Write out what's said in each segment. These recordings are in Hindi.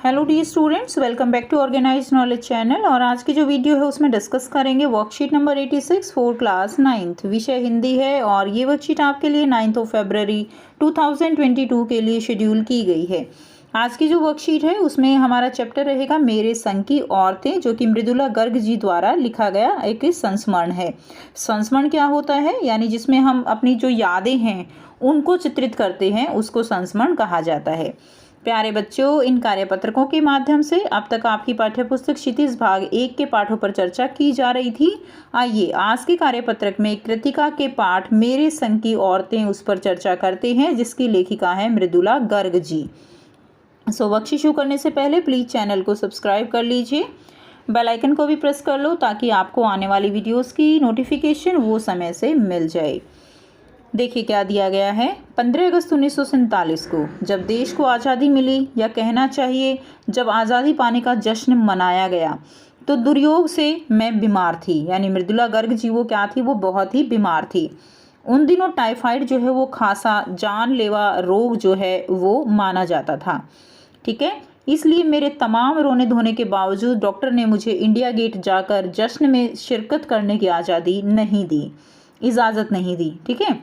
Hello dear students, welcome back to organize knowledge channel. और आज की जो वीडियो है उसमें डिस्कस करेंगे worksheet number 86 for class 9th। विषय हिंदी है और ये वर्कशीट आपके लिए 9 फरवरी 2022 के लिए शेड्यूल की गई है। आज की जो वर्कशीट है उसमें हमारा चैप्टर रहेगा मेरे संग की औरतें, जो कि मृदुला गर्ग जी द्वारा लिखा गया एक संस्मरण है। संस्मरण क्या होता है? यानी जिसमें हम अपनी जो यादें हैं उनको चित्रित करते हैं, उसको संस्मरण कहा जाता है। प्यारे बच्चों, इन कार्यपत्रकों के माध्यम से अब तक आपकी पाठ्यपुस्तक क्षितिज भाग 1 के पाठों पर चर्चा की जा रही थी। आइए आज के कार्यपत्रक में कृतिका के पाठ मेरे संग की औरतें उस पर चर्चा करते हैं, जिसकी लेखिका है मृदुला गर्ग जी। वर्कशीट शुरू करने से पहले प्लीज़ चैनल को सब्सक्राइब कर लीजिए, बेल आइकन को भी प्रेस कर लो ताकि आपको आने वाली वीडियोस की नोटिफिकेशन वो समय से मिल जाए। देखिए क्या दिया गया है। 15 अगस्त 1947 को जब देश को आज़ादी मिली, या कहना चाहिए जब आज़ादी पाने का जश्न मनाया गया, तो दुर्योग से मैं बीमार थी। यानी मृदुला गर्ग जी वो क्या थी? वो बहुत ही बीमार थी। उन दिनों टाइफाइड जो है वो खासा जानलेवा रोग जो है वो माना जाता था। ठीक है, इसलिए मेरे तमाम रोने धोने के बावजूद डॉक्टर ने मुझे इंडिया गेट जाकर जश्न में शिरकत करने की आज़ादी नहीं दी, इजाज़त नहीं दी। ठीक है,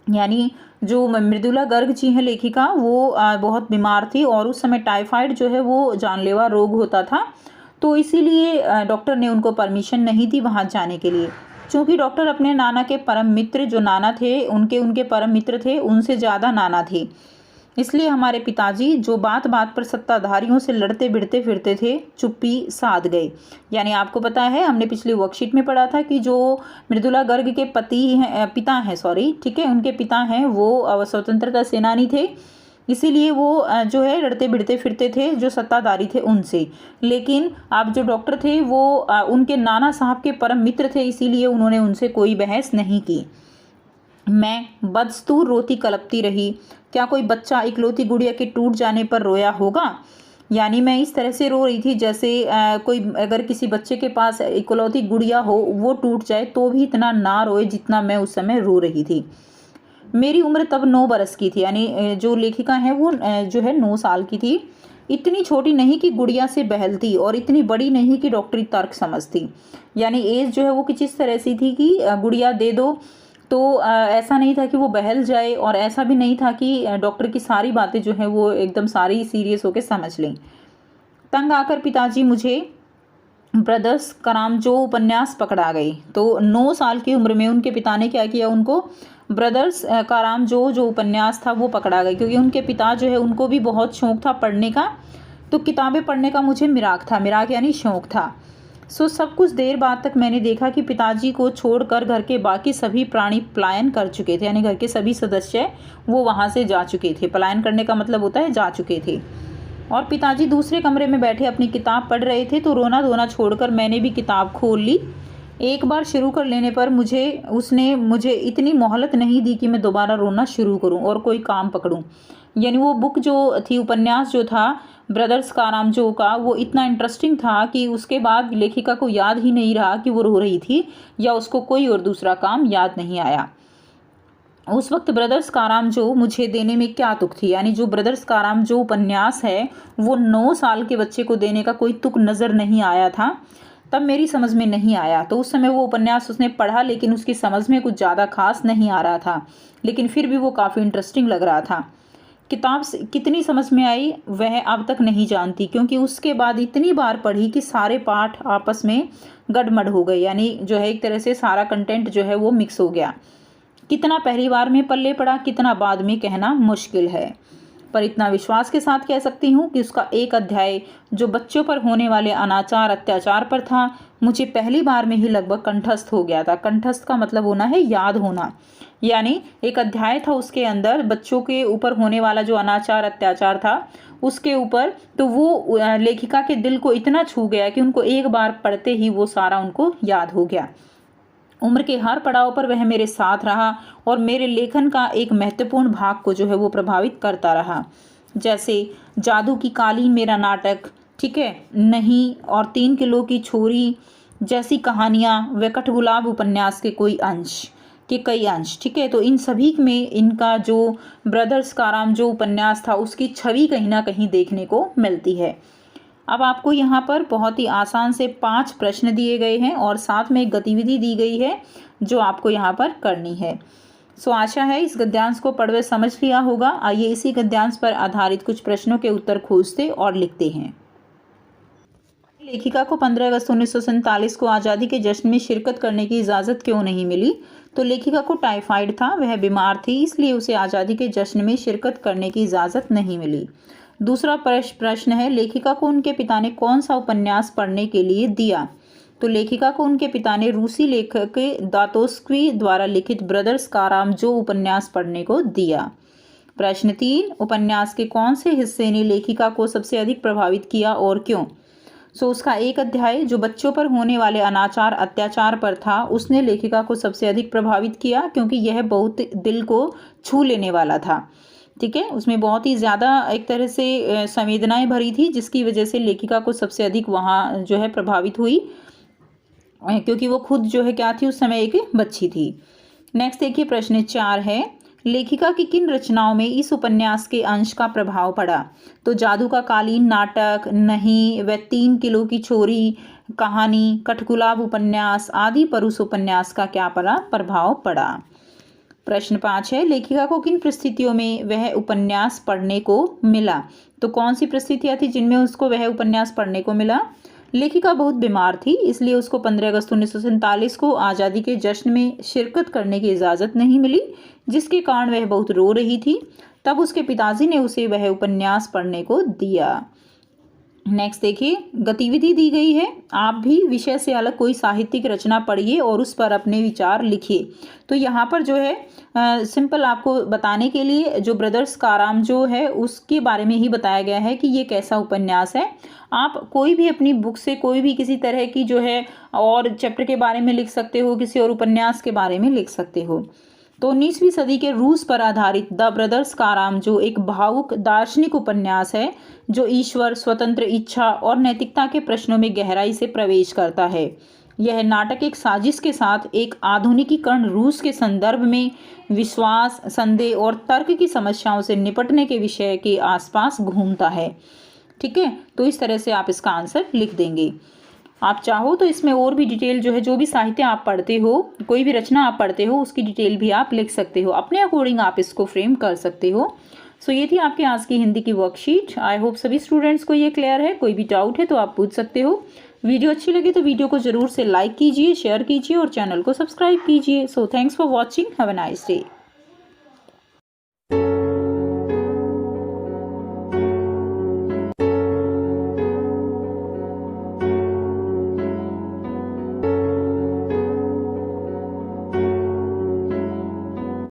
यानी जो मृदुला गर्ग जी हैं लेखिका, वो बहुत बीमार थी और उस समय टाइफाइड जो है वो जानलेवा रोग होता था, तो इसीलिए डॉक्टर ने उनको परमिशन नहीं दी वहाँ जाने के लिए। क्योंकि डॉक्टर अपने नाना के परम मित्र, जो नाना थे उनके परम मित्र थे, उनसे ज़्यादा नाना थे। इसलिए हमारे पिताजी जो बात बात पर सत्ताधारियों से लड़ते भिड़ते फिरते थे, चुप्पी साध गए। यानी आपको पता है, हमने पिछली वर्कशीट में पढ़ा था कि जो मृदुला गर्ग के पिता हैं, ठीक है, उनके पिता हैं वो स्वतंत्रता सेनानी थे। इसीलिए वो जो है लड़ते भिड़ते फिरते थे जो सत्ताधारी थे उनसे। लेकिन अब जो डॉक्टर थे वो उनके नाना साहब के परम मित्र थे, इसीलिए उन्होंने उनसे कोई बहस नहीं की। मैं बदस्तूर रोती कलपती रही। क्या कोई बच्चा इकलौती गुड़िया के टूट जाने पर रोया होगा? यानी मैं इस तरह से रो रही थी जैसे कोई अगर किसी बच्चे के पास इकलौती गुड़िया हो, वो टूट जाए तो भी इतना ना रोए जितना मैं उस समय रो रही थी। मेरी उम्र तब 9 बरस की थी। यानी जो लेखिका है वो जो है 9 साल की थी। इतनी छोटी नहीं कि गुड़िया से बहलती और इतनी बड़ी नहीं कि डॉक्टरी तर्क समझती। यानी एज जो है वो कुछ इस तरह सी थी कि गुड़िया दे दो तो ऐसा नहीं था कि वो बहल जाए, और ऐसा भी नहीं था कि डॉक्टर की सारी बातें जो है वो एकदम सारी सीरियस होकर समझ लें। तंग आकर पिताजी मुझे ब्रदर्स करामजो उपन्यास पकड़ा गई। तो 9 साल की उम्र में उनके पिता ने क्या किया, उनको ब्रदर्स करामजो जो उपन्यास था वो पकड़ा गई। क्योंकि उनके पिता जो है उनको भी बहुत शौक था पढ़ने का, तो किताबें पढ़ने का मुझे मिराक था। मिराक यानी शौक था। सब कुछ देर बाद तक मैंने देखा कि पिताजी को छोड़कर घर के बाकी सभी प्राणी पलायन कर चुके थे। यानी घर के सभी सदस्य वो वहाँ से जा चुके थे। पलायन करने का मतलब होता है जा चुके थे। और पिताजी दूसरे कमरे में बैठे अपनी किताब पढ़ रहे थे, तो रोना धोना छोड़कर मैंने भी किताब खोल ली। एक बार शुरू कर लेने पर उसने मुझे इतनी मोहलत नहीं दी कि मैं दोबारा रोना शुरू करूं और कोई काम पकड़ूं। यानी वो बुक जो थी, उपन्यास जो था ब्रदर्स कारामजो का, वो इतना इंटरेस्टिंग था कि उसके बाद लेखिका को याद ही नहीं रहा कि वो रो रही थी, या उसको कोई और दूसरा काम याद नहीं आया। उस वक्त ब्रदर्स कारामजो मुझे देने में क्या तुक थी। यानी जो ब्रदर्स कारामजो उपन्यास है वो 9 साल के बच्चे को देने का कोई तुक नज़र नहीं आया था। तब मेरी समझ में नहीं आया। तो उस समय वो उपन्यास उसने पढ़ा, लेकिन उसकी समझ में कुछ ज़्यादा खास नहीं आ रहा था, लेकिन फिर भी वो काफ़ी इंटरेस्टिंग लग रहा था। किताब से कितनी समझ में आई वह अब तक नहीं जानती, क्योंकि उसके बाद इतनी बार पढ़ी कि सारे पाठ आपस में गड़बड़ हो गए। यानी जो है एक तरह से सारा कंटेंट जो है वो मिक्स हो गया। कितना पहली बार में पल्ले पड़ा, कितना बाद में कहना मुश्किल है, पर इतना विश्वास के साथ कह सकती हूँ कि उसका एक अध्याय जो बच्चों पर होने वाले अनाचार अत्याचार पर था, मुझे पहली बार में ही लगभग कंठस्थ हो गया था। कंठस्थ का मतलब होना है याद होना। यानी एक अध्याय था उसके अंदर बच्चों के ऊपर होने वाला जो अनाचार अत्याचार था उसके ऊपर, तो वो लेखिका के दिल को इतना छू गया कि उनको एक बार पढ़ते ही वो सारा उनको याद हो गया। उम्र के हर पड़ाव पर वह मेरे साथ रहा और मेरे लेखन का एक महत्वपूर्ण भाग को जो है वो प्रभावित करता रहा। जैसे जादू की कालीन मेरा नाटक, ठीक है, नहीं, और 3 किलो की छोरी जैसी कहानियाँ, व कठगुलाब उपन्यास के कोई अंश। के कई अंश, ठीक है। तो इन सभी में इनका जो ब्रदर्स काराम जो उपन्यास था उसकी छवि कहीं ना कहीं देखने को मिलती है। अब आपको यहाँ पर बहुत ही आसान से 5 प्रश्न दिए गए हैं और साथ में एक गतिविधि दी गई है जो आपको यहाँ पर करनी है। सो आशा है इस गद्यांश को पढ़ वे समझ लिया होगा। आइए इसी गद्यांश पर आधारित कुछ प्रश्नों के उत्तर खोजते और लिखते हैं। लेखिका को 15 अगस्त 1947 को आज़ादी के जश्न में शिरकत करने की इजाज़त क्यों नहीं मिली? तो लेखिका को टाइफाइड था, वह बीमार थी, इसलिए उसे आज़ादी के जश्न में शिरकत करने की इजाज़त नहीं मिली। दूसरा प्रश्न है, लेखिका को उनके पिता ने कौन सा उपन्यास पढ़ने के लिए दिया? तो लेखिका को उनके पिता ने रूसी लेखक दास्तोव्स्की द्वारा लिखित ब्रदर्स कारामजोव उपन्यास पढ़ने को दिया। प्रश्न 3, उपन्यास के कौन से हिस्से ने लेखिका को सबसे अधिक प्रभावित किया और क्यों? सो उसका एक अध्याय जो बच्चों पर होने वाले अनाचार अत्याचार पर था, उसने लेखिका को सबसे अधिक प्रभावित किया क्योंकि यह बहुत दिल को छू लेने वाला था, ठीक है। उसमें बहुत ही ज़्यादा एक तरह से संवेदनाएं भरी थी, जिसकी वजह से लेखिका को सबसे अधिक वहाँ जो है प्रभावित हुई, क्योंकि वो खुद जो है क्या थी, उस समय एक बच्ची थी। नेक्स्ट देखिए, प्रश्न 4 है, लेखिका की किन रचनाओं में इस उपन्यास के अंश का प्रभाव पड़ा? तो जादू का कालीन नाटक, नहीं, व 3 किलो की छोरी कहानी, कठगुलाब उपन्यास आदि पर उस उपन्यास का क्या प्रभाव पड़ा? प्रश्न 5 है, लेखिका को किन परिस्थितियों में वह उपन्यास पढ़ने को मिला? तो कौन सी परिस्थितियां थी जिनमें उसको वह उपन्यास पढ़ने को मिला? लेखिका बहुत बीमार थी, इसलिए उसको 15 अगस्त 1947 को आज़ादी के जश्न में शिरकत करने की इजाज़त नहीं मिली, जिसके कारण वह बहुत रो रही थी। तब उसके पिताजी ने उसे वह उपन्यास पढ़ने को दिया। नेक्स्ट देखिए, गतिविधि दी गई है, आप भी विषय से अलग कोई साहित्यिक रचना पढ़िए और उस पर अपने विचार लिखिए। तो यहाँ पर जो है सिंपल आपको बताने के लिए जो ब्रदर्स काराम जो है उसके बारे में ही बताया गया है कि ये कैसा उपन्यास है। आप कोई भी अपनी बुक से कोई भी किसी तरह की जो है और चैप्टर के बारे में लिख सकते हो, किसी और उपन्यास के बारे में लिख सकते हो। तो 19वीं सदी के रूस पर आधारित द ब्रदर्स कारामजोव एक भावुक दार्शनिक उपन्यास है जो ईश्वर, स्वतंत्र इच्छा और नैतिकता के प्रश्नों में गहराई से प्रवेश करता है। यह नाटक एक साजिश के साथ एक आधुनिकीकरण रूस के संदर्भ में विश्वास, संदेह और तर्क की समस्याओं से निपटने के विषय के आसपास घूमता है, ठीक है। तो इस तरह से आप इसका आंसर लिख देंगे। आप चाहो तो इसमें और भी डिटेल जो है, जो भी साहित्य आप पढ़ते हो, कोई भी रचना आप पढ़ते हो, उसकी डिटेल भी आप लिख सकते हो, अपने अकॉर्डिंग आप इसको फ्रेम कर सकते हो। सो ये थी आपके आज की हिंदी की वर्कशीट। आई होप सभी स्टूडेंट्स को ये क्लियर है। कोई भी डाउट है तो आप पूछ सकते हो। वीडियो अच्छी लगी तो वीडियो को जरूर से लाइक कीजिए, शेयर कीजिए और चैनल को सब्सक्राइब कीजिए। So thanks for watching, have a nice day.